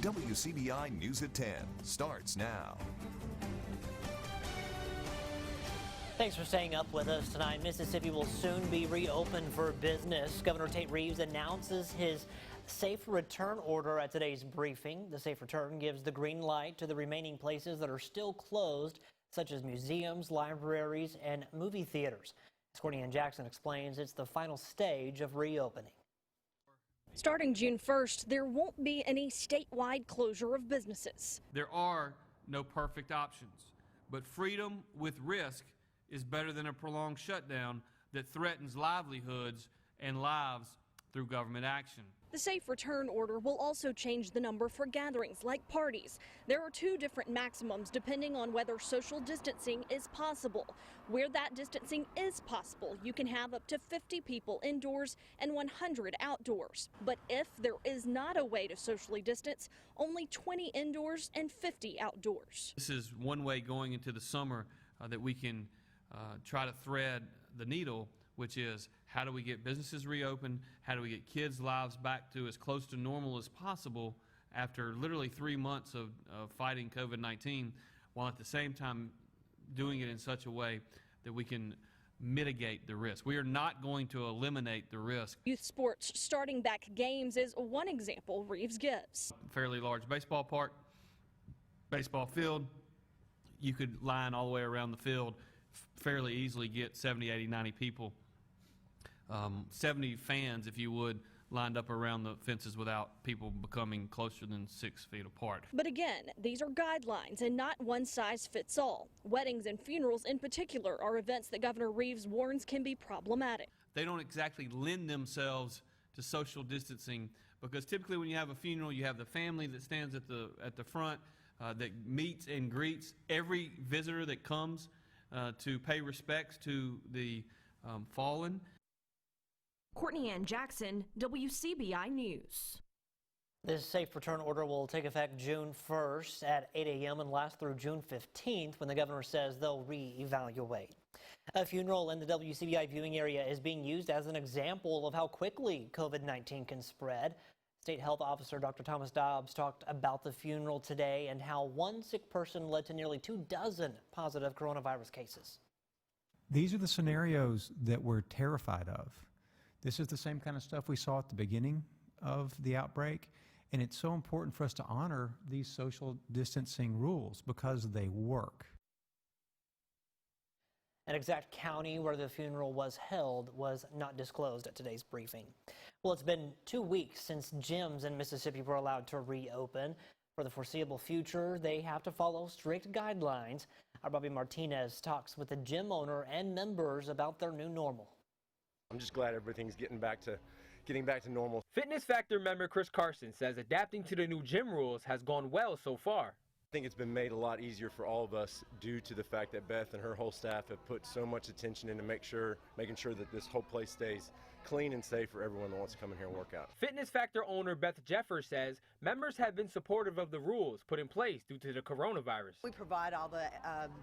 WCBI News at 10 starts now. Thanks for staying up with us tonight. Mississippi will soon be reopened for business. Governor Tate Reeves announces his safe return order at today's briefing. The safe return gives the green light to the remaining places that are still closed, such as museums, libraries, and movie theaters. As Courtney Ann Jackson explains, it's the final stage of reopening. Starting June 1st, there won't be any statewide closure of businesses. There are no perfect options, but freedom with risk is better than a prolonged shutdown that threatens livelihoods and lives through government action. The safe return order will also change the number for gatherings like parties. There are 2 different maximums depending on whether social distancing is possible. Where that distancing is possible, you can have up to 50 people indoors and 100 outdoors. But if there is not a way to socially distance, only 20 indoors and 50 outdoors. This is one way going into the summer that we can try to thread the needle, which is how do we get businesses reopened? How do we get kids' lives back to as close to normal as possible after literally 3 months of fighting COVID-19, while at the same time doing it in such a way that we can mitigate the risk. We are not going to eliminate the risk. Youth sports starting back games is one example Reeves gives. Fairly large baseball park, baseball field, you could line all the way around the field, fairly easily get 70, 80, 90 people. 70 fans, if you would, lined up around the fences without people becoming closer than 6 feet apart. But again, these are guidelines and not one size fits all. Weddings and funerals in particular are events that Governor Reeves warns can be problematic. They don't exactly lend themselves to social distancing because typically when you have a funeral, you have the family that stands at the front that meets and greets every visitor that comes to pay respects to the fallen. Courtney Ann Jackson, WCBI News. This safe return order will take effect June 1st at 8 a.m. and last through June 15th when the governor says they'll reevaluate. A funeral in the WCBI viewing area is being used as an example of how quickly COVID-19 can spread. State Health Officer Dr. Thomas Dobbs talked about the funeral today and how one sick person led to nearly 24 positive coronavirus cases. These are the scenarios that we're terrified of. This is the same kind of stuff we saw at the beginning of the outbreak, and it's so important for us to honor these social distancing rules because they work. An exact county where the funeral was held was not disclosed at today's briefing. Well, it's been 2 weeks since gyms in Mississippi were allowed to reopen. For the foreseeable future, they have to follow strict guidelines. Our Bobby Martinez talks with the gym owner and members about their new normal. I'm just glad everything's getting back to normal. Fitness Factor member Chris Carson says adapting to the new gym rules has gone well so far. I think it's been made a lot easier for all of us due to the fact that Beth and her whole staff have put so much attention into making sure that this whole place stays clean and safe for everyone that wants to come in here and work out. Fitness Factor owner Beth Jeffers says members have been supportive of the rules put in place due to the coronavirus. We provide all the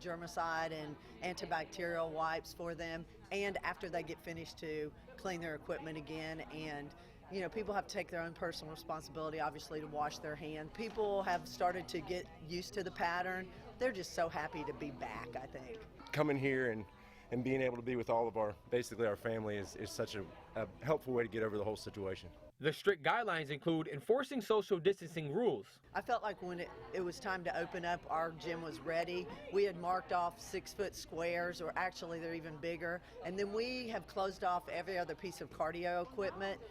germicide and antibacterial wipes for them, and after they get finished to clean their equipment again. And you know, people have to take their own personal responsibility, obviously, to wash their hands. People have started to get used to the pattern. They're just so happy to be back, I think. Coming here and being able to be with all of our family is such a helpful way to get over the whole situation. The strict guidelines include enforcing social distancing rules. I felt like when it was time to open up, our gym was ready. We had marked off 6-foot squares, or actually they're even bigger. And then we have closed off every other piece of cardio equipment.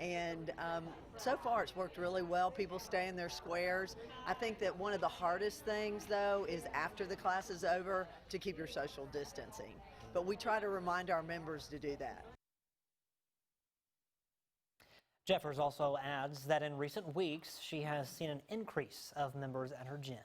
And so far it's worked really well. People stay in their squares. I think that one of the hardest things, though, is after the class is over to keep your social distancing. But we try to remind our members to do that. Jeffers also adds that in recent weeks, she has seen an increase of members at her gym.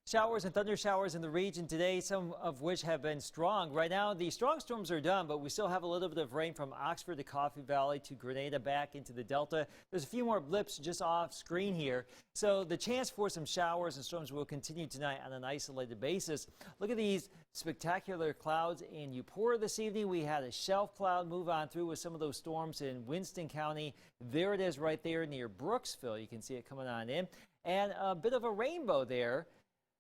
Showers and thunder showers in the region today, some of which have been strong. Right now, the strong storms are done, but we still have a little bit of rain from Oxford to Coffee Valley to Grenada back into the Delta. There's a few more blips just off screen here. So the chance for some showers and storms will continue tonight on an isolated basis. Look at these spectacular clouds in Eupora this evening. We had a shelf cloud move on through with some of those storms in Winston County. There it is right there near Brooksville. You can see it coming on in. And a bit of a rainbow there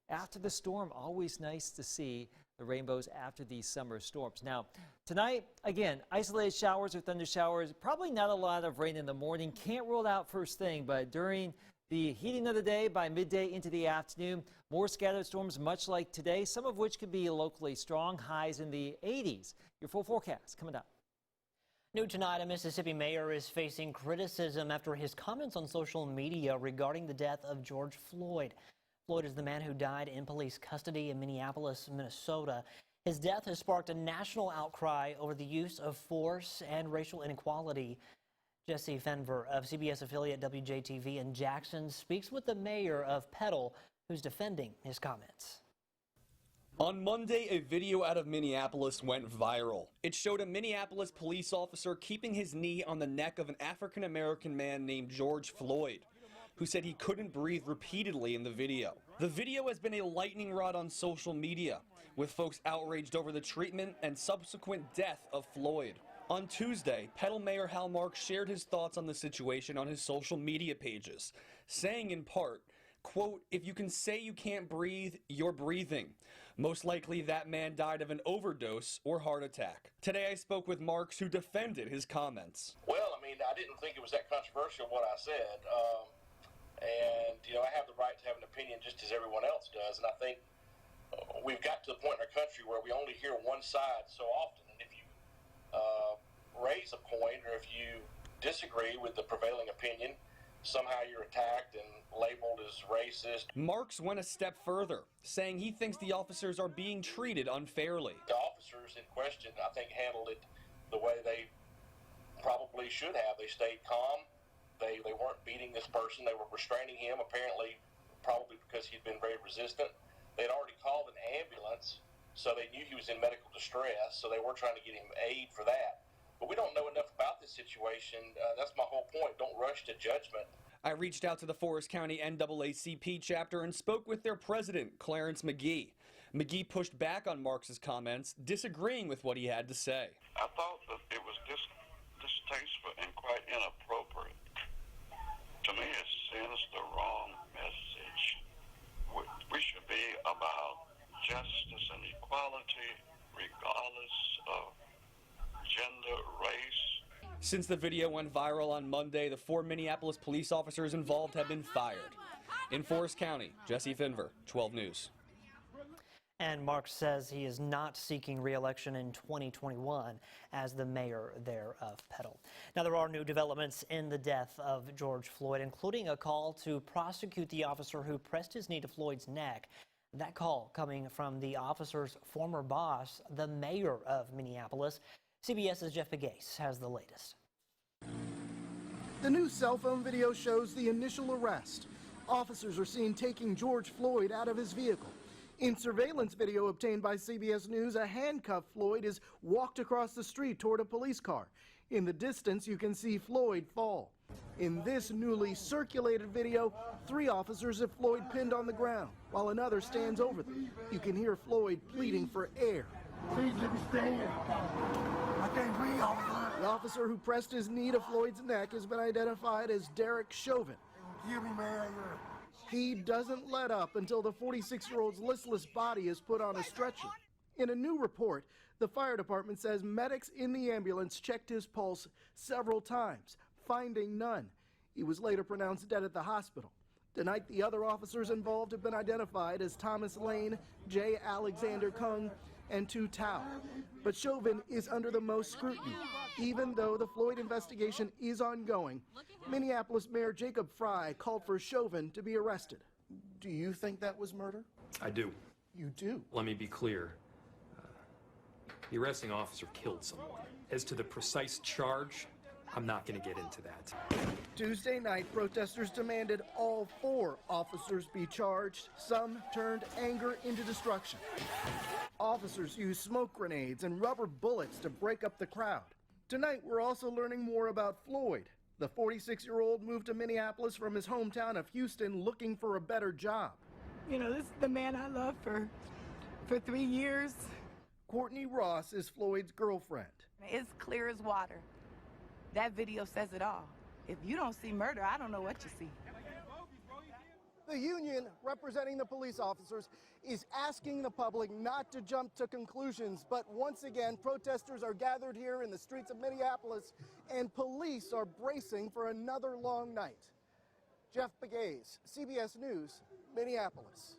after the storm. Always nice to see the rainbows after these summer storms. Now, tonight, again, isolated showers or thunder showers. Probably not a lot of rain in the morning. Can't rule out first thing, but during the heating of the day, by midday into the afternoon, more scattered storms much like today, some of which could be locally strong, highs in the 80s. Your full forecast coming up. New tonight, a Mississippi mayor is facing criticism after his comments on social media regarding the death of George Floyd. Floyd is the man who died in police custody in Minneapolis, Minnesota. His death has sparked a national outcry over the use of force and racial inequality. Jesse Fenver of CBS affiliate WJTV in Jackson speaks with the mayor of Petal, who's defending his comments. On Monday, a video out of Minneapolis went viral. It showed a Minneapolis police officer keeping his knee on the neck of an African-American man named George Floyd, who said he couldn't breathe repeatedly in the video. The video has been a lightning rod on social media, with folks outraged over the treatment and subsequent death of Floyd. On Tuesday, Petal Mayor Hal Marks shared his thoughts on the situation on his social media pages, saying in part, quote, "If you can say you can't breathe, you're breathing. Most likely that man died of an overdose or heart attack." Today I spoke with Marks, who defended his comments. Well, I mean, I didn't think it was that controversial what I said. And, you know, I have the right to have an opinion just as everyone else does. And I think we've got to the point in our country where we only hear one side so often. And if you raise a point or if you disagree with the prevailing opinion, somehow you're attacked and labeled as racist. Marks went a step further, saying he thinks the officers are being treated unfairly. The officers in question, I think, handled it the way they probably should have. They stayed calm. They weren't beating this person. They were restraining him, apparently, probably because he'd been very resistant. They'd already called an ambulance, so they knew he was in medical distress, so they were trying to get him aid for that. But we don't know enough about this situation. That's my whole point. Don't rush to judgment. I reached out to the Forest County NAACP chapter and spoke with their president, Clarence McGee. McGee pushed back on Marks's comments, disagreeing with what he had to say. I thought that it was distasteful and quite inappropriate. To me, it sends the wrong message. We should be about justice and equality, regardless of gender, race. Since the video went viral on Monday, the 4 Minneapolis police officers involved have been fired. In Forest County, Jesse Finver, 12 News. And Marks says he is not seeking re-election in 2021 as the mayor there of Petal. Now, there are new developments in the death of George Floyd, including a call to prosecute the officer who pressed his knee to Floyd's neck. That call coming from the officer's former boss, the mayor of Minneapolis. CBS's Jeff Pegues has the latest. The new cell phone video shows the initial arrest. Officers are seen taking George Floyd out of his vehicle. In surveillance video obtained by CBS News, a handcuffed Floyd is walked across the street toward a police car. In the distance, you can see Floyd fall. In this newly circulated video, 3 officers have Floyd pinned on the ground, while another stands over them. You can hear Floyd pleading for air. Please let me stand. I can't breathe, officer. The officer who pressed his knee to Floyd's neck has been identified as Derek Chauvin. Give me, man. He doesn't let up until the 46-year-old's listless body is put on a stretcher. In a new report, the fire department says medics in the ambulance checked his pulse several times, finding none. He was later pronounced dead at the hospital. Tonight, the other officers involved have been identified as Thomas Lane, J. Alexander Kung, and Tu Tao. But Chauvin is under the most scrutiny. Even though the Floyd investigation is ongoing, Minneapolis Mayor Jacob Frey called for Chauvin to be arrested. Do you think that was murder? I do. You do? Let me be clear. The arresting officer killed someone. As to the precise charge, I'm not going to get into that. Tuesday night, protesters demanded all 4 officers be charged. Some turned anger into destruction. Officers used smoke grenades and rubber bullets to break up the crowd. Tonight, we're also learning more about Floyd. The 46-year-old moved to Minneapolis from his hometown of Houston looking for a better job. You know, this is the man I loved for 3 years. Courtney Ross is Floyd's girlfriend. It's clear as water. That video says it all. If you don't see murder, I don't know what you see. The union, representing the police officers, is asking the public not to jump to conclusions. But once again, protesters are gathered here in the streets of Minneapolis, and police are bracing for another long night. Jeff Begaze, CBS News, Minneapolis.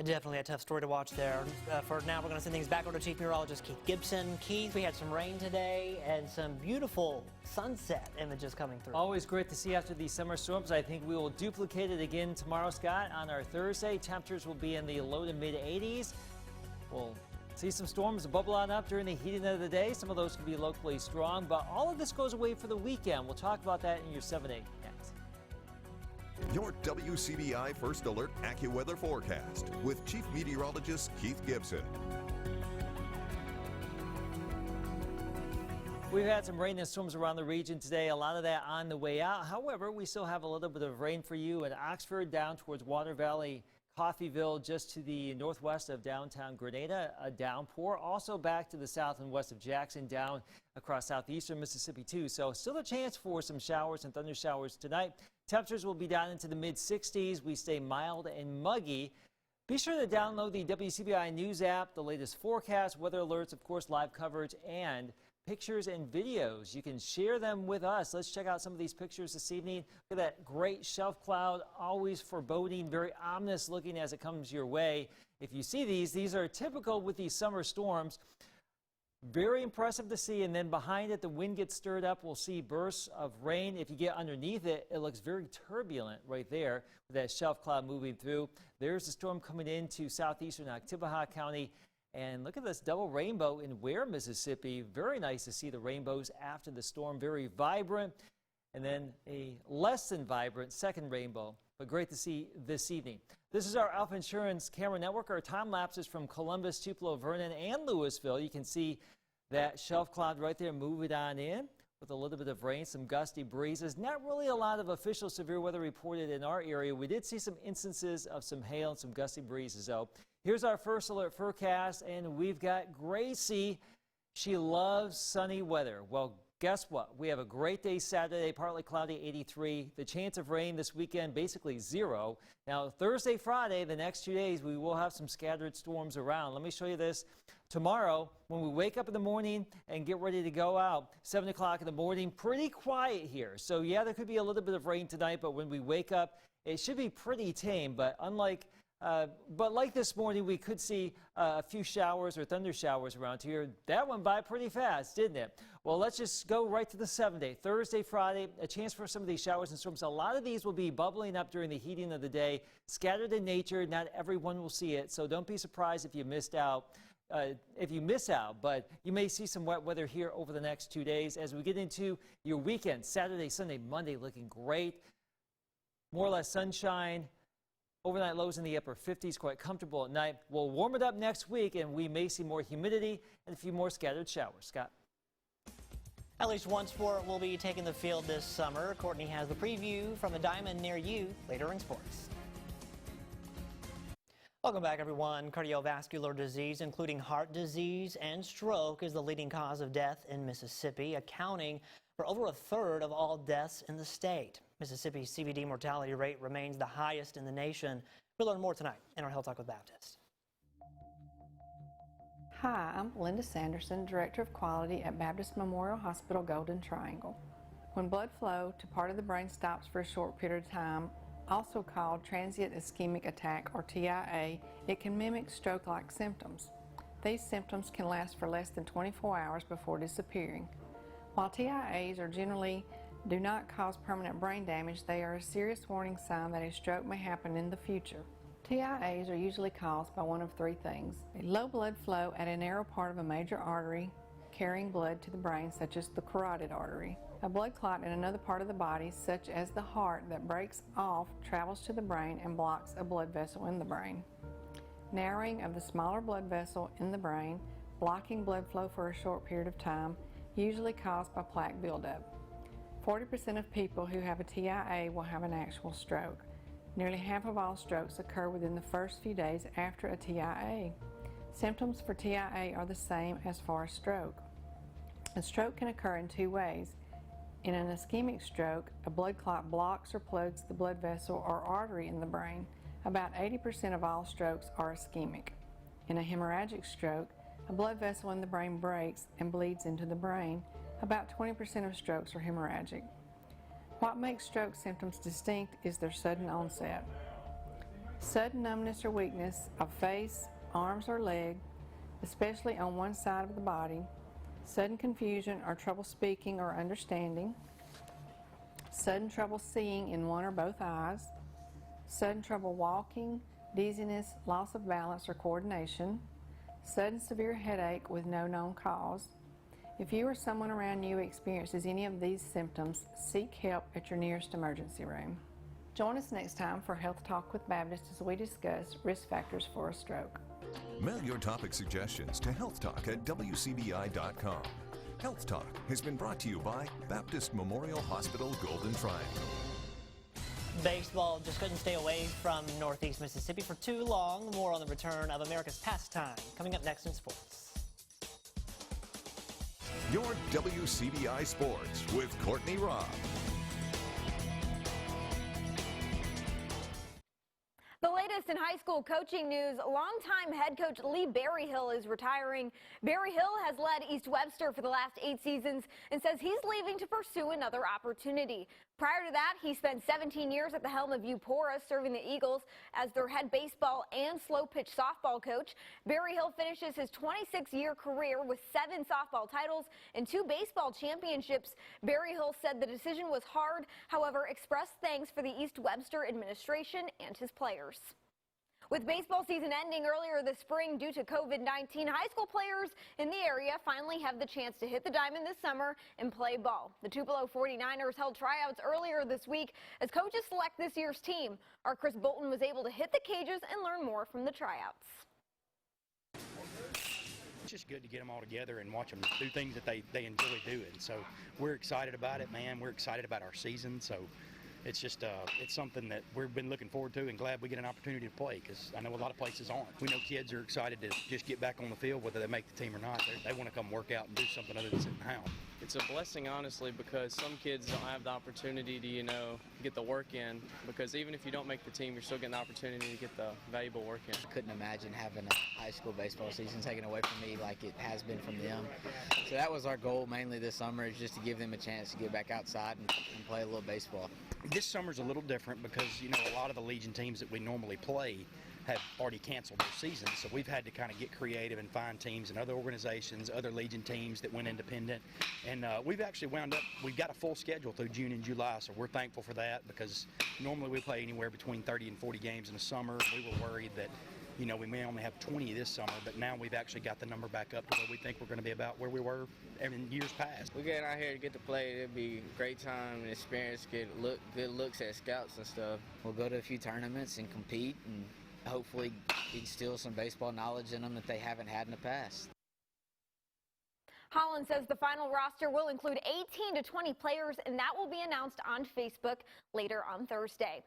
Definitely a tough story to watch there. For now, we're going to send things back over to Chief Meteorologist Keith Gibson. Keith, we had some rain today and some beautiful sunset images coming through. Always great to see after these summer storms. I think we will duplicate it again tomorrow, Scott. On our Thursday, temperatures will be in the low to mid 80s. We'll see some storms bubble on up during the heating of the day. Some of those can be locally strong, but all of this goes away for the weekend. We'll talk about that in your 7-8 next. Your WCBI First Alert AccuWeather forecast with Chief Meteorologist Keith Gibson. We've had some rain and storms around the region today, a lot of that on the way out. However, we still have a little bit of rain for you in Oxford, down towards Water Valley, Coffeyville, just to the northwest of downtown Grenada, a downpour. Also back to the south and west of Jackson, down across southeastern Mississippi too. So still a chance for some showers and thunder showers tonight. Temperatures will be down into the mid 60s. We stay mild and muggy. Be sure to download the WCBI News app, the latest forecast, weather alerts, of course, live coverage, and pictures and videos. You can share them with us. Let's check out some of these pictures this evening. Look at that great shelf cloud, always foreboding, very ominous looking as it comes your way. If you see these are typical with these summer storms. Very impressive to see, and then behind it, the wind gets stirred up. We'll see bursts of rain. If you get underneath it, it looks very turbulent right there with that shelf cloud moving through. There's the storm coming into southeastern Oktibbeha County. And look at this double rainbow in Ware, Mississippi. Very nice to see the rainbows after the storm. Very vibrant. And then a less than vibrant second rainbow, but great to see this evening. This is our Alpha Insurance camera network. Our time lapses from Columbus, Tupelo, Vernon, and Louisville. You can see that shelf cloud right there moving on in with a little bit of rain, some gusty breezes. Not really a lot of official severe weather reported in our area. We did see some instances of some hail and some gusty breezes, though. Here's our first alert forecast, and we've got Gracie. She loves sunny weather. Well, guess what? We have a great day Saturday, partly cloudy, 83. The chance of rain this weekend, basically 0. Now, Thursday, Friday, the next 2 days, we will have some scattered storms around. Let me show you this. Tomorrow, when we wake up in the morning and get ready to go out, 7 o'clock in the morning, pretty quiet here. So, yeah, there could be a little bit of rain tonight, but when we wake up, it should be pretty tame. But like this morning, we could see a few showers or thunder showers around here. That went by pretty fast, didn't it? Well, let's just go right to the 7-day. Thursday, Friday, a chance for some of these showers and storms. A lot of these will be bubbling up during the heating of the day, scattered in nature. Not everyone will see it, so don't be surprised if you miss out. But you may see some wet weather here over the next 2 days as we get into your weekend. Saturday, Sunday, Monday looking great. More or less sunshine. Overnight lows in the upper 50s, quite comfortable at night. We'll warm it up next week, and we may see more humidity and a few more scattered showers. Scott? At least one sport will be taking the field this summer. Courtney has the preview from a diamond near you later in sports. Welcome back, everyone. Cardiovascular disease, including heart disease and stroke, is the leading cause of death in Mississippi, accounting for over a third of all deaths in the state. Mississippi's CVD mortality rate remains the highest in the nation. We'll learn more tonight in our Health Talk with Baptist. Hi, I'm Linda Sanderson, Director of Quality at Baptist Memorial Hospital Golden Triangle. When blood flow to part of the brain stops for a short period of time, also called transient ischemic attack or TIA, it can mimic stroke-like symptoms. These symptoms can last for less than 24 hours before disappearing. While TIAs generally do not cause permanent brain damage, they are a serious warning sign that a stroke may happen in the future. TIAs are usually caused by one of 3 things: a low blood flow at a narrow part of a major artery carrying blood to the brain, such as the carotid artery, A blood clot in another part of the body, such as the heart, that breaks off travels to the brain and blocks a blood vessel in the brain. Narrowing of the smaller blood vessel in the brain, blocking blood flow for a short period of time, usually caused by plaque buildup. 40% of people who have a TIA will have an actual stroke. Nearly half of all strokes occur within the first few days after a TIA. Symptoms for TIA are the same as for a stroke. A stroke can occur in two ways. In an ischemic stroke, a blood clot blocks or plugs the blood vessel or artery in the brain. About 80% of all strokes are ischemic. In a hemorrhagic stroke, a blood vessel in the brain breaks and bleeds into the brain. About 20% of strokes are hemorrhagic. What makes stroke symptoms distinct is their sudden onset. Sudden numbness or weakness of face, arms, or leg, especially on one side of the body. Sudden confusion or trouble speaking or understanding. Sudden trouble seeing in one or both eyes. Sudden trouble walking, dizziness, loss of balance or coordination. Sudden severe headache with no known cause. If you or someone around you experiences any of these symptoms, seek help at your nearest emergency room. Join us next time for Health Talk with Baptist as we discuss risk factors for a stroke. Mail your topic suggestions to healthtalk@wcbi.com. Health Talk has been brought to you by Baptist Memorial Hospital Golden Triangle. Baseball just couldn't stay away from Northeast Mississippi for too long. More on the return of America's pastime coming up next in sports. Your WCBI Sports with Courtney Robb. The latest in high school coaching news, longtime head coach Lee Berryhill is retiring. Berryhill has led East Webster for the last 8 seasons and says he's leaving to pursue another opportunity. Prior to that, he spent 17 years at the helm of Eupora, serving the Eagles as their head baseball and slow pitch softball coach. Berryhill finishes his 26-year career with 7 softball titles and 2 baseball championships. Berryhill said the decision was hard, however, expressed thanks for the East Webster administration and his players. With baseball season ending earlier this spring due to COVID-19, high school players in the area finally have the chance to hit the diamond this summer and play ball. The Tupelo 49ers held tryouts earlier this week as coaches select this year's team. Our Chris Bolton was able to hit the cages and learn more from the tryouts. It's just good to get them all together and watch them do things that they enjoy doing. So we're excited about it, man. We're excited about our season. So it's just it's something that we've been looking forward to and glad we get an opportunity to play, because I know a lot of places aren't. We know kids are excited to just get back on the field, whether they make the team or not. They want to come work out and do something other than sit in the house. It's a blessing, honestly, because some kids don't have the opportunity to, get the work in, because even if you don't make the team, you're still getting the opportunity to get the valuable work in. I couldn't imagine having a high school baseball season taken away from me like it has been from them. So that was our goal mainly this summer, is just to give them a chance to get back outside and play a little baseball. This summer's a little different because, a lot of the Legion teams that we normally play have already canceled their season, so we've had to kind of get creative and find teams and other organizations, other Legion teams that went independent, and we've actually we've got a full schedule through June and July, so we're thankful for that, because normally we play anywhere between 30 and 40 games in the summer. We were worried that we may only have 20 this summer, but now we've actually got the number back up to where we think we're going to be about where we were in years past. We're getting out here to get to play. It'll be a great time and experience, get good looks at scouts and stuff. We'll go to a few tournaments and compete and hopefully instill some baseball knowledge in them that they haven't had in the past. Holland says the final roster will include 18 to 20 players, and that will be announced on Facebook later on Thursday.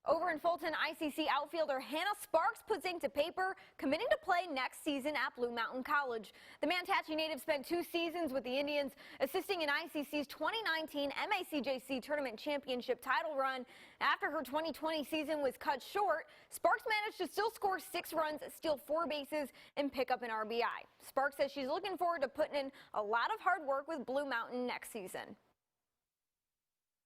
Over in Fulton, ICC outfielder Hannah Sparks puts ink to paper, committing to play next season at Blue Mountain College. The Manatee native spent 2 seasons with the Indians, assisting in ICC's 2019 MACJC Tournament Championship title run. After her 2020 season was cut short, Sparks managed to still score 6 runs, steal 4 bases, and pick up an RBI. Sparks says she's looking forward to putting in a lot of hard work with Blue Mountain next season.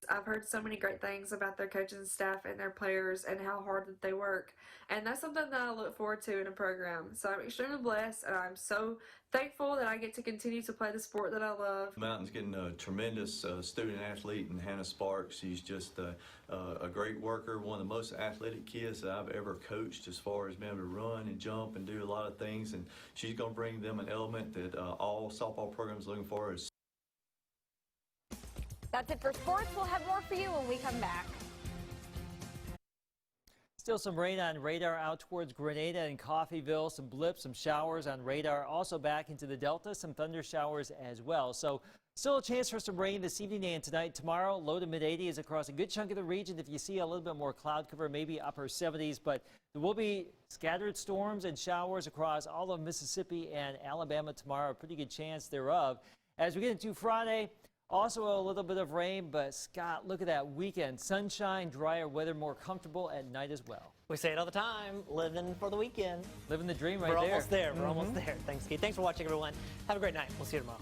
I've heard so many great things about their coaching staff and their players and how hard that they work. And that's something that I look forward to in a program. So I'm extremely blessed, and I'm so thankful that I get to continue to play the sport that I love. Mountain's getting a tremendous student athlete in Hannah Sparks. She's just a great worker, one of the most athletic kids that I've ever coached as far as being able to run and jump and do a lot of things. And she's going to bring them an element that all softball programs are looking for, is That's it for sports. We'll have more for you when we come back. Still some rain on radar out towards Grenada and Coffeyville. Some blips, some showers on radar. Also back into the Delta, some thunder showers as well. So still a chance for some rain this evening and tonight. Tomorrow, low to mid 80s across a good chunk of the region. If you see a little bit more cloud cover, maybe upper 70s. But there will be scattered storms and showers across all of Mississippi and Alabama tomorrow. A pretty good chance thereof. As we get into Friday, also a little bit of rain, but Scott, look at that weekend. Sunshine, drier weather, more comfortable at night as well. We say it all the time, living for the weekend. Living the dream right We're there. almost there. We're almost there. Thanks, Keith. Thanks for watching, everyone. Have a great night. We'll see you tomorrow.